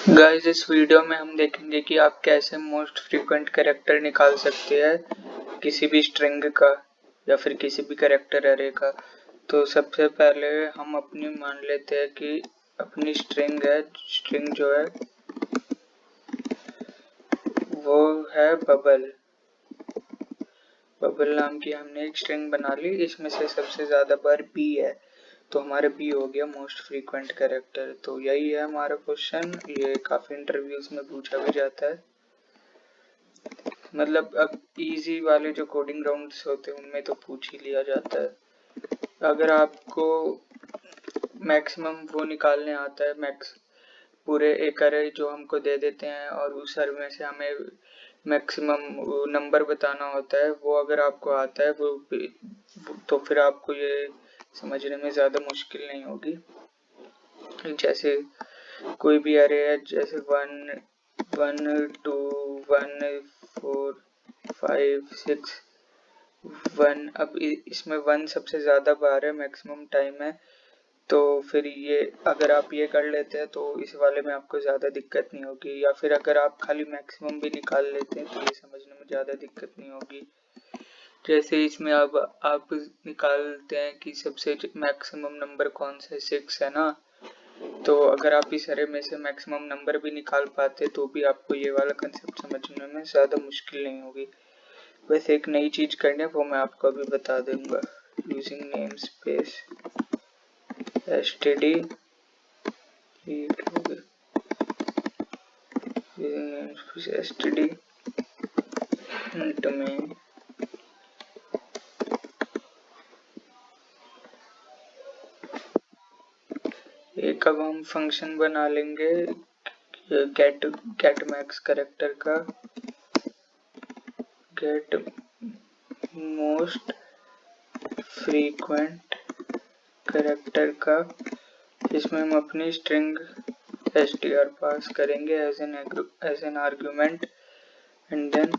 Guys, इस video में हम देखेंगे कि आप कैसे मोस्ट फ्रीक्वेंट कैरेक्टर निकाल सकते हैं किसी भी स्ट्रिंग का या फिर किसी भी कैरेक्टर अरे का। तो सबसे पहले हम अपनी मान लेते हैं कि अपनी स्ट्रिंग है, स्ट्रिंग जो है वो है बबल। बबल नाम की हमने एक स्ट्रिंग बना ली, इसमें से सबसे ज्यादा बार बी है तो हमारा बी हो गया मोस्ट फ्रीक्वेंट कैरेक्टर। तो यही है हमारा क्वेश्चन, ये काफी इंटरव्यूज में पूछा भी जाता है। मतलब अब इजी वाले जो कोडिंग राउंड्स होते हैं उनमें तो पूछ ही लिया जाता है। अगर आपको मैक्सिमम वो निकालने आता है, मैक्स पूरे एक अरे जो हमको दे देते हैं और उस अरे में से हमें मैक्सिमम नंबर बताना होता है, वो अगर आपको आता है वो तो फिर आपको ये समझने में ज़्यादा मुश्किल नहीं होगी। जैसे कोई भी अरे है, जैसे 1 1 2 1 4 5 6 1। अब इसमें 1 सबसे ज़्यादा बार है, मैक्सिमम टाइम है, तो फिर ये अगर आप ये कर लेते हैं तो इस वाले में आपको ज़्यादा दिक्कत नहीं होगी। या फिर अगर आप खाली मैक्सिमम भी निकाल लेते हैं तो ये समझने में ज़्यादा दिक्कत नहीं होगी। जैसे इसमें अब आप निकालते हैं कि सबसे मैक्सिमम नंबर कौन सा है, 6 है ना। तो अगर आप इस अरे में से मैक्सिमम नंबर भी निकाल पाते तो भी आपको ये वाला कंसेप्ट समझने में ज़्यादा मुश्किल नहीं होगी। वैसे एक नई चीज़ करनी है वो मैं आपको अभी बता दूंगा। Using name space std std int में एक अब हम फंक्शन बना लेंगे गेट मैक्स कैरेक्टर का, गेट मोस्ट फ्रीक्वेंट कैरेक्टर का। इसमें हम अपनी स्ट्रिंग str पास करेंगे as an argument and then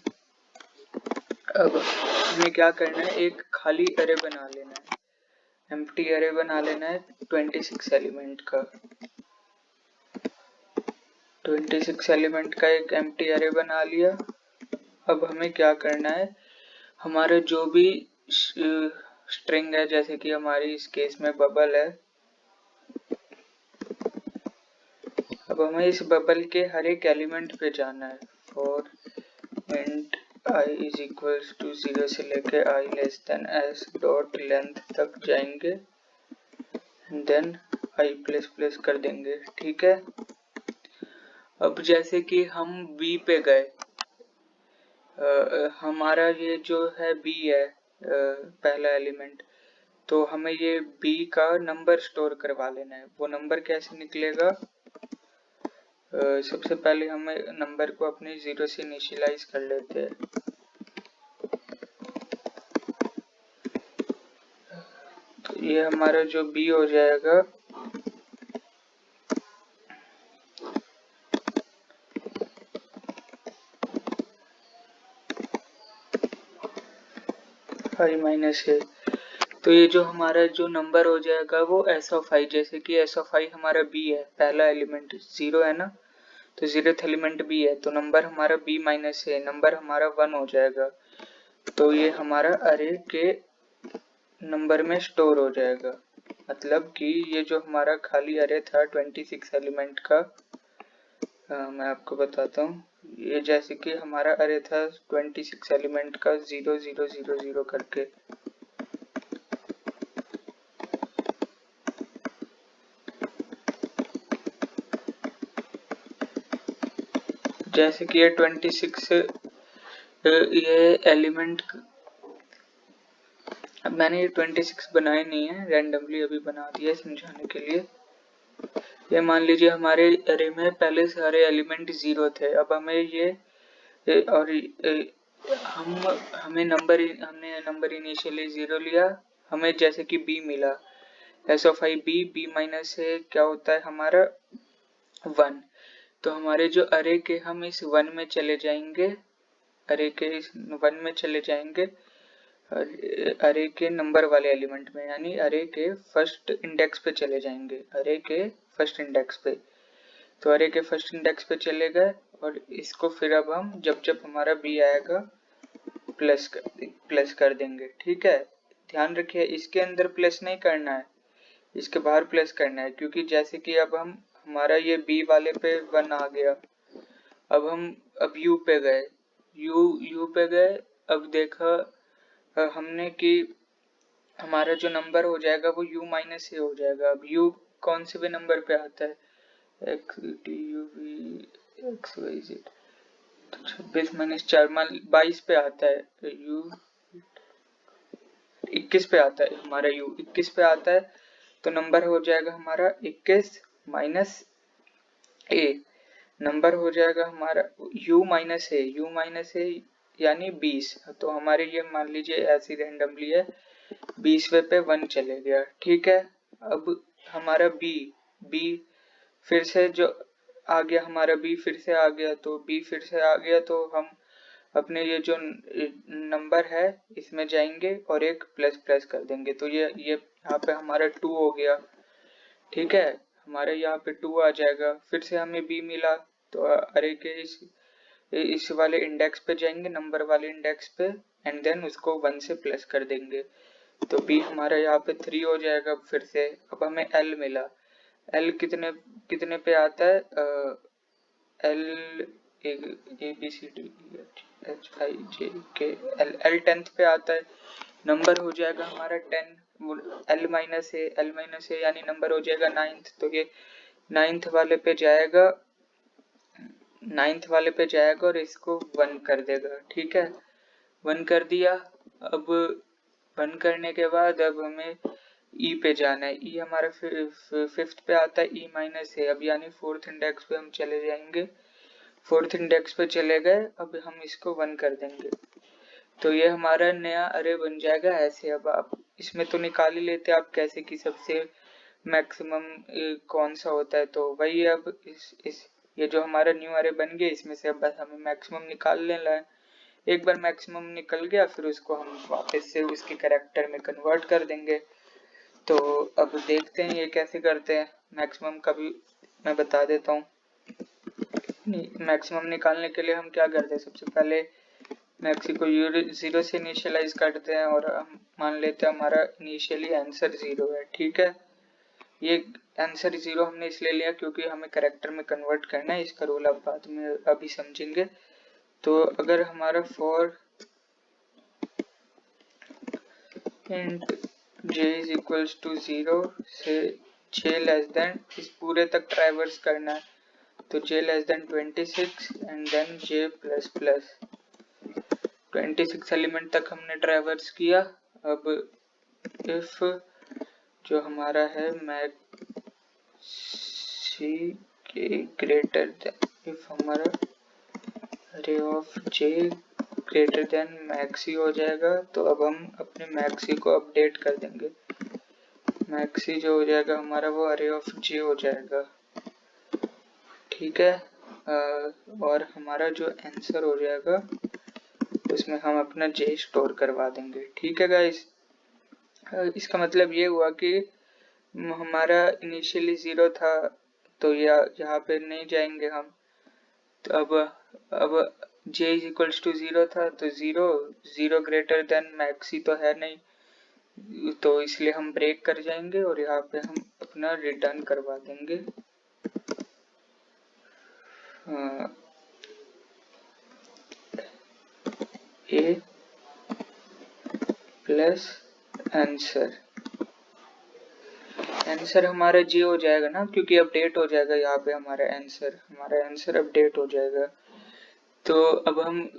अब हमें क्या करना है, एक खाली अरे बना लेना है, एम्प्टी अरे बना लेना है 26 एलिमेंट का। 26 एलिमेंट का एक एम्प्टी अरे बना लिया। अब हमें क्या करना है, हमारा जो भी स्ट्रिंग है, जैसे कि हमारी इस केस में बबल है, अब हमें इस बबल के हर एक एलिमेंट पे जाना है। For int i is equals to 0 से लेके i less than s dot length तक जाएंगे, देन i प्लस प्लस कर देंगे। ठीक है। अब जैसे कि हम b पे गए, हमारा ये जो है b है पहला एलिमेंट, तो हमें ये b का नंबर स्टोर करवा लेना है। वो नंबर कैसे निकलेगा, सबसे पहले हमें नंबर को अपने 0 से इनिशियलाइज कर लेते हैं। तो ये हमारा जो b हो जाएगा i माइनस है, तो ये जो हमारा जो नंबर हो जाएगा वो s ऑफ i, जैसे कि s ऑफ i हमारा b है, पहला एलिमेंट 0 है ना, तो 0th एलिमेंट b है, तो नंबर हमारा b माइनस है, नंबर हमारा 1 हो जाएगा। तो ये हमारा अरे के नंबर में स्टोर हो जाएगा। मतलब कि ये जो हमारा खाली अरे था 26 एलिमेंट का, मैं आपको बताता हूँ। ये जैसे कि हमारा अरे था 26 एलिमेंट का 0 0 0 0 करके, जैसे कि ये 26 ये एलिमेंट, अब मैंने ये 26 बनाए नहीं है, रैंडमली अभी बना दिया समझाने के लिए। ये मान लीजिए हमारे अरे में पहले सारे एलिमेंट 0 थे, अब हमें ये और हमने नंबर इनिशियली 0 लिया, हमें जैसे कि b मिला, s of i b minus से क्या होता है हमारा 1। तो हमारे जो अरे के हम इस 1 में चले जाएंगे, अरे के इस 1 में चले जाएंगे, अरे के नंबर वाले एलिमेंट में, यानी अरे के फर्स्ट इंडेक्स पे चले जाएंगे, अरे के फर्स्ट इंडेक्स पे। तो अरे के फर्स्ट इंडेक्स पे चले गए और इसको फिर अब हम जब जब हमारा बी आएगा प्लस कर देंगे। ठीक है, ध्यान रखिए इसके अंदर प्लस नहीं करना है, इसके बाहर प्लस करना है, क्योंकि जैसे कि अब हम हमारा ये बी वाले पे 1 आ गया, अब यू पे गए, यू पे गए, अब देखा हमने कि हमारा जो नंबर हो जाएगा वो u माइनस ए हो जाएगा। अब u कौन से भी नंबर पे आता है, x t u v x y z, 26 minus 4 22 पे आता है, u 21 पे आता है, हमारा u 21 पे आता है, तो नंबर हो जाएगा हमारा 21 माइनस ए, नंबर हो जाएगा हमारा u माइनस ए यानी 20। तो हमारे ये मान लीजिए ऐसी रैंडमली है, 20वें पे 1 चले गया। ठीक है, अब हमारा बी फिर से जो आ गया, हमारा बी फिर से आ गया, तो बी फिर से आ गया तो हम अपने ये जो नंबर है इसमें जाएंगे और एक प्लस प्लस कर देंगे, तो ये यहाँ पे हमारा 2 हो गया। ठीक है, हमारे यहाँ पे 2 आ जाएगा, फिर से हमें बी मिला, तो अरे के इस वाले इंडेक्स पे जाएंगे, नंबर वाले इंडेक्स पे, एंड देन उसको 1 से प्लस कर देंगे, तो b हमारा यहाँ पे 3 हो जाएगा। फिर से अब हमें l मिला, l कितने पे आता है, l A B C D H I J K l 10th पे आता है, नंबर हो जाएगा हमारा 10, l माइनस ए यानी नंबर हो जाएगा 9th, तो ये 9th वाले पे जाएगा और इसको 1 कर देगा। ठीक है, 1 कर दिया। अब 1 करने के बाद अब हमें ई पे जाना है, ई हमारा 5th पे आता है, ई माइनस है, अब यानी 4th इंडेक्स पे हम चले जाएंगे, 4th इंडेक्स पे चले गए, अब हम इसको 1 कर देंगे, तो ये हमारा नया अरे बन जाएगा ऐसे। अब आप इसमें तो निकाल ही लेते आप कैसे कि सबसे मैक्सिमम कौन सा होता है, तो वही अब इस ये जो हमारा न्यू अरे बन गया, इसमें से अब बस हमें मैक्सिमम निकाल लेना है। एक बार मैक्सिमम निकल गया फिर उसको हम वापस से उसके कैरेक्टर में कन्वर्ट कर देंगे। तो अब देखते हैं ये कैसे करते हैं। मैक्सिमम का भी मैं बता देता हूँ। मैक्सिमम निकालने के लिए हम क्या करते हैं, सबसे पहले मैक्सी को 0 से इनिशियलाइज करते हैं और हम मान लेते हैं हमारा इनिशियली आंसर 0 है। ठीक है, ये आंसर 0 हमने इसलिए लिया क्योंकि हमें कैरेक्टर में कन्वर्ट करना है, इसका रोल आप बाद में अभी समझेंगे। तो अगर हमारा for int j is equals to 0 से j लेस देन, इस पूरे तक ट्राइवर्स करना है, तो j less than 26 and then j plus plus 26 element तक हमने ट्राइवर्स किया। अब इफ जो हमारा है मैक्सी के ग्रेटर देन, इफ हमारा अरे of j greater than maxi हो जाएगा, तो अब हम अपने मैक्सी को अपडेट कर देंगे, मैक्सी जो हो जाएगा हमारा वो अरे ऑफ j हो जाएगा। ठीक है, और हमारा जो आंसर हो जाएगा उसमें हम अपना j स्टोर करवा देंगे। ठीक है गाइस, इसका मतलब ये हुआ कि हमारा इनिशियली 0 था, तो यहाँ पे नहीं जाएंगे हम, तो अब j इज इक्वल्स टू 0 था, तो 0 ग्रेटर देन मैक्सी तो है नहीं, तो इसलिए हम ब्रेक कर जाएंगे और यहाँ पे हम अपना रिटर्न करवा देंगे a प्लस आंसर। आंसर हमारा j हो जाएगा ना, क्योंकि अपडेट हो जाएगा यहाँ पे हमारा आंसर अपडेट हो जाएगा। तो अब हम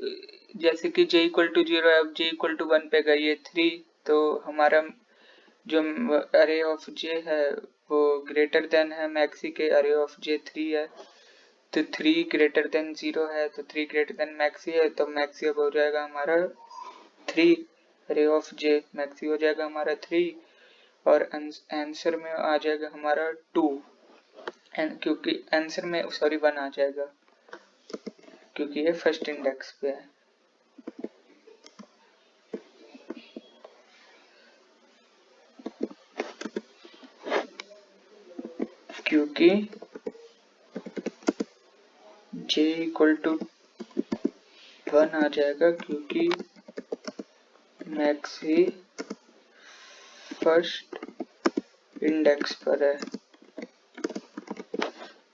जैसे कि j इक्वल टू 0 है, अब j इक्वल टू 1 पे गई है 3, तो हमारा जो अरे ऑफ j है वो ग्रेटर देन है मैक्सी के अरे ऑफ j 3 है, तो 3 ग्रेटर देन 0 है, तो 3 ग्रेटर देन मैक्सी है, तो मैक्सी अब हो जाएगा हमारा 3, अरे ऑफ j मैक्सी हो जाएगा हमारा 3 और आंसर में आ जाएगा हमारा 2, क्योंकि आंसर में 1 आ जाएगा क्योंकि ये फर्स्ट इंडेक्स पे है। क्योंकि j इक्वल टू 1 आ जाएगा क्योंकि मैक्स ही फर्स्ट इंडेक्स पर है।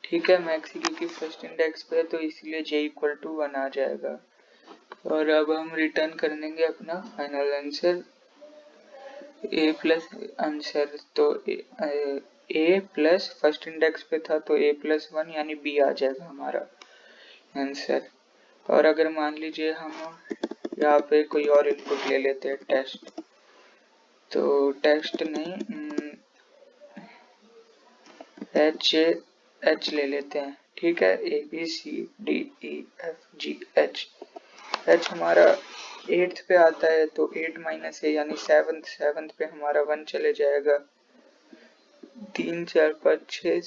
ठीक है, मैक्स ही क्योंकि फर्स्ट इंडेक्स पे है तो इसलिए j इक्वल टू 1 आ जाएगा। और अब हम रिटर्न कर देंगे अपना final answer a plus answer, तो a प्लस फर्स्ट इंडेक्स पे था तो a प्लस 1 यानी b आ जाएगा हमारा आंसर। और अगर मान लीजिए हम यहाँ पे कोई और इनपुट ले लेते हैं टेस्ट, तो टेस्ट नहीं h ले लेते हैं। ठीक है, a b c d e f g h हमारा 8th पे आता है तो 8 माइनस a यानी 7th पे हमारा 1 चले जाएगा। 3 4 5 6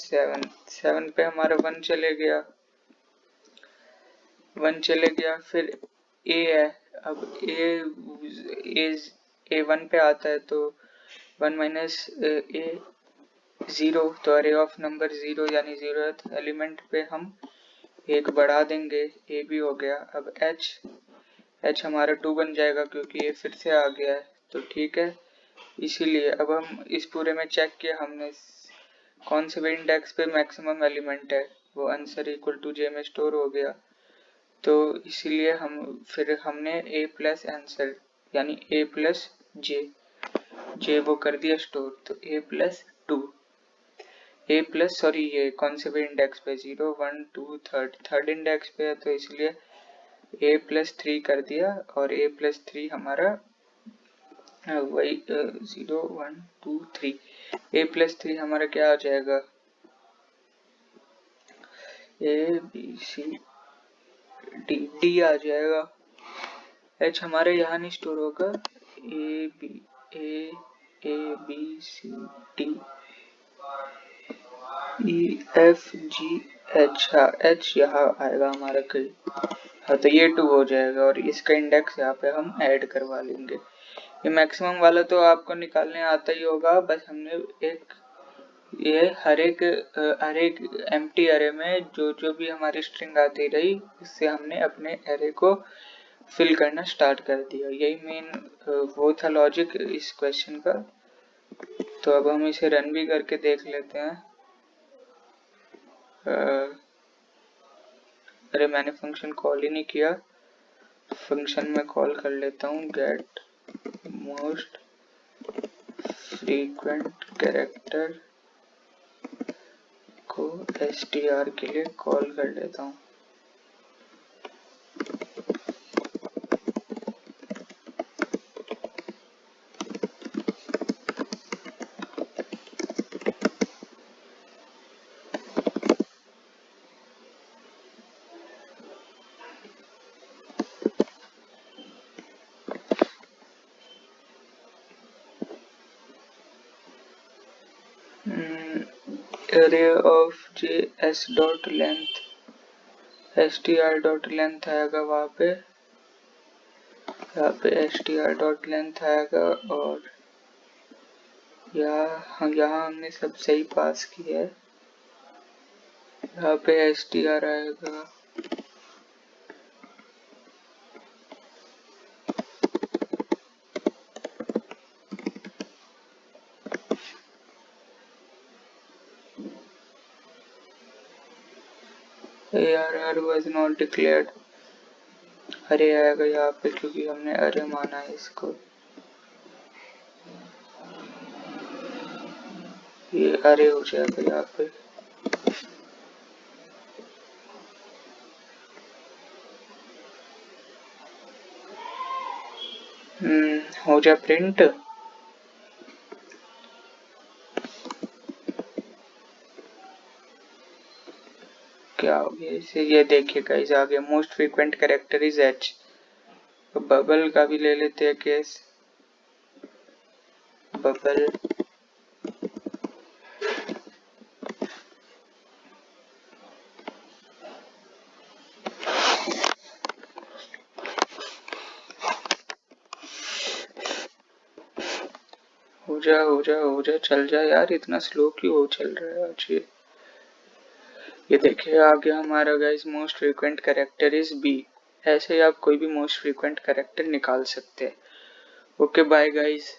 7 पे हमारा 1 चले गया, फिर a है। अब a 1 पे आता है तो 1 माइनस a 0, तो अरे ऑफ नंबर 0 यानी 0th एलिमेंट पे हम एक बढ़ा देंगे, a भी हो गया। अब h हमारा 2 बन जाएगा क्योंकि ये फिर से आ गया है, तो ठीक है। इसीलिए अब हम इस पूरे में चेक किया हमने कौन से भी इंडेक्स पे मैक्सिमम एलिमेंट है, वो आंसर इक्वल टू j में स्टोर हो गया। तो इसीलिए हमने a प्लस आंसर यानी a प्लस j वो कर दिया स्टोर, तो a प्लस 2 ये कौन से भी इंडेक्स पे 0 1 2 थर्ड इंडेक्स पे है तो इसलिए a प्लस 3 कर दिया। और a प्लस 3 हमारा वही 0 1 2 3 a प्लस 3 हमारा क्या आ जाएगा, a b c d आ जाएगा। h हमारे यहाँ नहीं स्टोर होगा, a b c d e f g h, हाँ h यहाँ आएगा हमारा कहीं, हाँ तो ये 2 हो जाएगा और इसका इंडेक्स यहाँ पे हम ऐड करवा लेंगे। ये मैक्सिमम वाला तो आपको निकालने आता ही होगा, बस हमने ये हर एक एम्प्टी अरे में जो भी हमारी स्ट्रिंग आती रही उससे हमने अपने अरे को फिल करना स्टार्ट कर दिया। यही मेन वो था लॉजिक इस क्वेश्चन का। तो अब हम इसे रन भी करके देख लेते हैं। अरे मैंने फंक्शन कॉल ही नहीं किया, फंक्शन में कॉल कर लेता हूँ, गेट मोस्ट फ्रीक्वेंट कैरेक्टर को str के लिए कॉल कर लेता हूँ। array of js dot length str dot length आएगा, यहाँ पे str dot length आएगा और यहाँ हमने सब सही पास किया है। यहाँ पे str आएगा, arr was not declared, अरे आएगा यहाँ पे क्योंकि हमने अरे माना है इसको, ये अरे हो जाएगा यहाँ पे। हो जाए प्रिंट, क्या हो गया इसे, ये देखिए गाइस आ गया most frequent character is h। तो बबल का भी ले लेते हैं केस, बबल हो जा चल जा यार, इतना स्लो क्यों हो चल रहा है आज ये। ये देखिए आ गया हमारा guys most frequent character is B. ऐसे ही आप कोई भी मोस्ट फ्रीक्वेंट कैरेक्टर निकाल सकते हैं। Okay bye guys.